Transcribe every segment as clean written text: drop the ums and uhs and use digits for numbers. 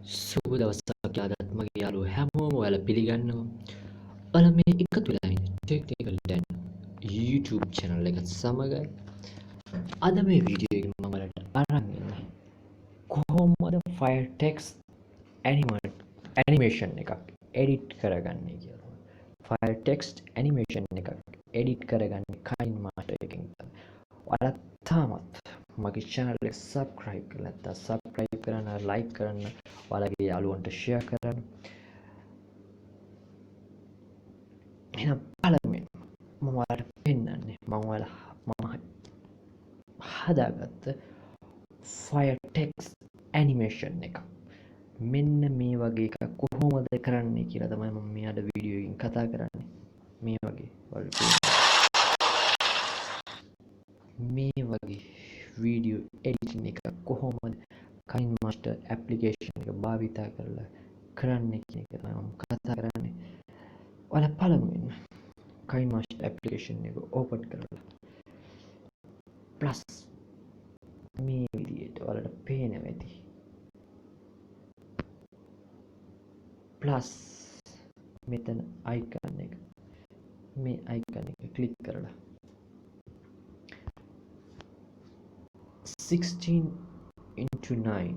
සුබ දවසක් යාදත් මගේ යාළුවෝ හැමෝම ඔයාලා පිළිගන්නවා. ඔයාලා මේ එකතු වෙලා ඉන්නේ ටෙක්නිකල් ඩැන් YouTube channel එකත් සමගයි. අද මේ වීඩියෝ එකෙන් මම ඔයාලට අරන් ඉන්නේ කොහොමද file text animation එකක් edit කරගන්නේ කියලා. file text animation එකක් edit කරගන්නේ kinemaster එකකින් තමයි. ඔයාලා තාමත් මගේ channel එක subscribe කරලා නැත්නම් subscribe කරන්න, like කරන්න, ඔයාලගේ යාළුවන්ට share කරන්න. එහෙනම් පළමුවෙන් මම ඔයාලට පෙන්නන්නේ මම හදාගත්ත file text animation එක. මෙන්න මේ වගේ එකක් කොහොමද කරන්නේ කියලා තමයි මම මේ අද වීඩියෝ එකකින් කතා කරන්නේ. මේ වගේ වීඩියෝ එඩිටින් එක කොහොමද kinemaster application එක භාවිතා කරලා කරන්නේ කියන එක තමයි මම කතා කරන්නේ. ඔයාලා පළමුවෙන් kinemaster application එක open කරලා plus මේ විදිහට ඔයාලට පේනවා ඇති. plus මෙතන icon එක මේ icon එක click කරලා 16:9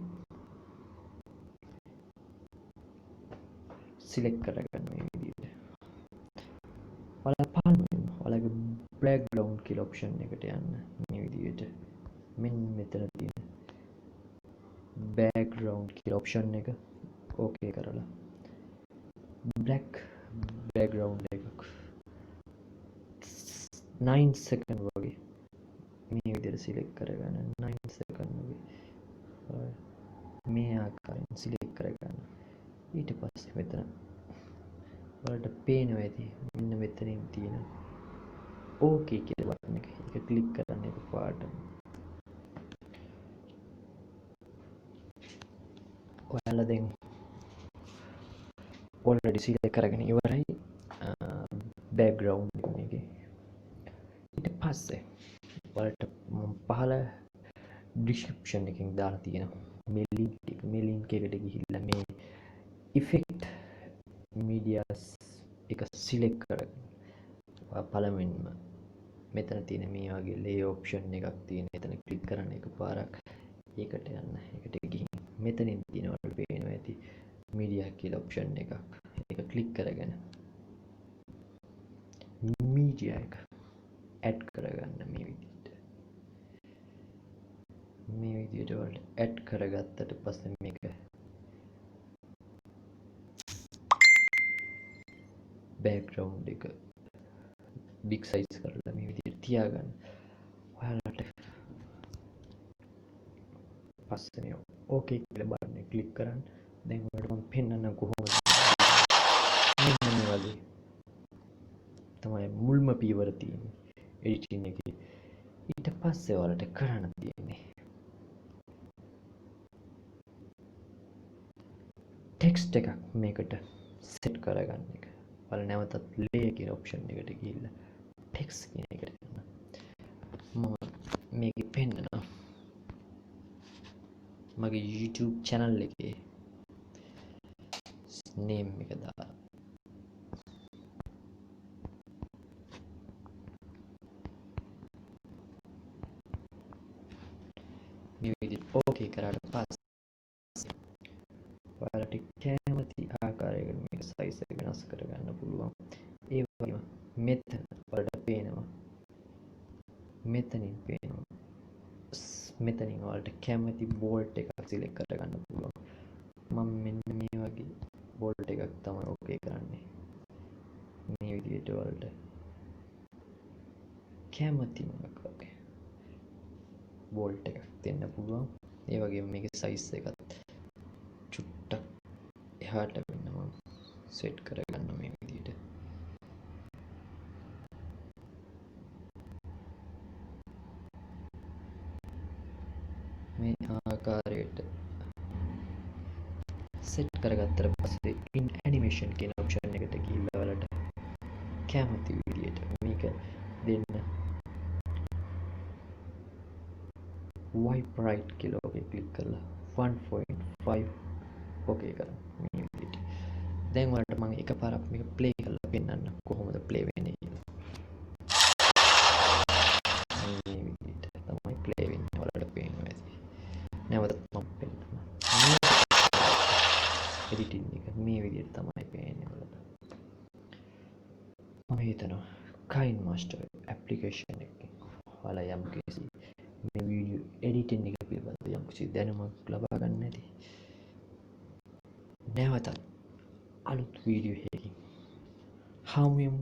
select කරගන්න මේ විදිහට. ඔයාලා පළමුවෙන් ඔයාලගේ background කියලා option එකට යන්න මේ විදිහට. මෙන්න මෙතන තියෙන background කියලා option එක okay කරලා black background එකක් 9 second වගේ මේ විදිහට select කරගන්න 9 second වගේ මේ ආකාරයෙන් select කරගන්න. ඊට පස්සේ මෙතන ඔයාලට පේනවා ඇති මෙන්න මෙතනින් තියෙන okay කියලා බටන් එක. ඒක click කරන්න එකපාරට. ඔයාලා දැන් already select කරගෙන ඉවරයි background එකේ. ඊට පස්සේ ඔයාලට පහළ description එකකින් දාලා තියෙනවා මේ link එකට ගිහිල්ලා මේ effect medias එක select කරගන්න. ඔයා පළමුවෙන්ම මෙතන තියෙන මේ වගේ lay option එකක් තියෙන. එතන click කරන්න එකපාරක්. ඒකට යන්න. ඒකට ගිහින් මෙතනින් තියෙනවා පේනවා ඇති media කියලා option එකක්. ඒක click කරගෙන media එක add කරගන්න මේ විදිහට. මේ විදිහට වලට add කරගත්තට පස්සේ මේක background එක big size කරලා මේ විදිහට තියාගන්න. ඔයාලට පස්සේ මේ okay කියලා බටන් එක click කරන්න. දැන් ඔයාලට මම පෙන්නන්න කොහොමද මෙන්න මේ වගේ තමයි මුල්ම පියවර තියෙන්නේ editing එකේ. ඊට පස්සේ ඔයාලට කරන්න තියෙන්නේ text එකක් මේකට set කරගන්න එක. ඔයාලා නැවතත් layer කියන option එකට ගිහිල්ලා text කියන එකට යන්න. මම මේකේ පෙන්නනවා මගේ YouTube channel එකේ name එක දාලා මේ විදිහට okay කරාට පස්සේ ඔයාලට කැමති ආකාරයකට මේක size එක වෙනස් කරගන්න පුළුවන්. ඒ වගේම මෙතන ඔයාලට පේනවා මෙතනින් ඔයාලට කැමති bolt එකක් select කරගන්න පුළුවන්. මම මෙන්න මේ වගේ bolt එකක් තමයි okay කරන්නේ. මේ විදිහට ඔයාලට කැමති මොකක් වගේ bolt එකක් දෙන්න පුළුවන්. ඒ වගේම මේකේ size එකත් චුට්ටක් එහාට වෙන්න මම set කරගන්න මේ විදිහට. මේ ආකාරයට set කරගත්තට පස්සේ in animation කියන option එකට ගිහිල්ලා ඔයාලට කැමති විදිහට මේක දෙන්න wipe right කියලා ඔකේ click කරලා 1.5 ඕකේ කරමු මේ විදිහට. දැන් ඔයාලට මම එකපාරක් මේක ප්ලේ කරලා පෙන්නන්න කොහොමද ප්ලේ වෙන්නේ කියලා. මේ විදිහට තමයි ප්ලේ වෙන්නේ. ඔයාලට පේනවා ඇති. නැවතත් මම පෙන්නන්න. එඩිටින් එක මේ විදිහට තමයි පේන්නේ ඔයාලට. මම හිතනවා kinemaster application එකකින් ඔයාලා යම්කිසි මේ වීඩියෝ එඩිටින් එක පිළිබඳව යම්කිසි දැනුමක් ලබා ගන්න ඇති. නැවතත් අලුත් වීඩියෝ එකකින් හමුවෙමු.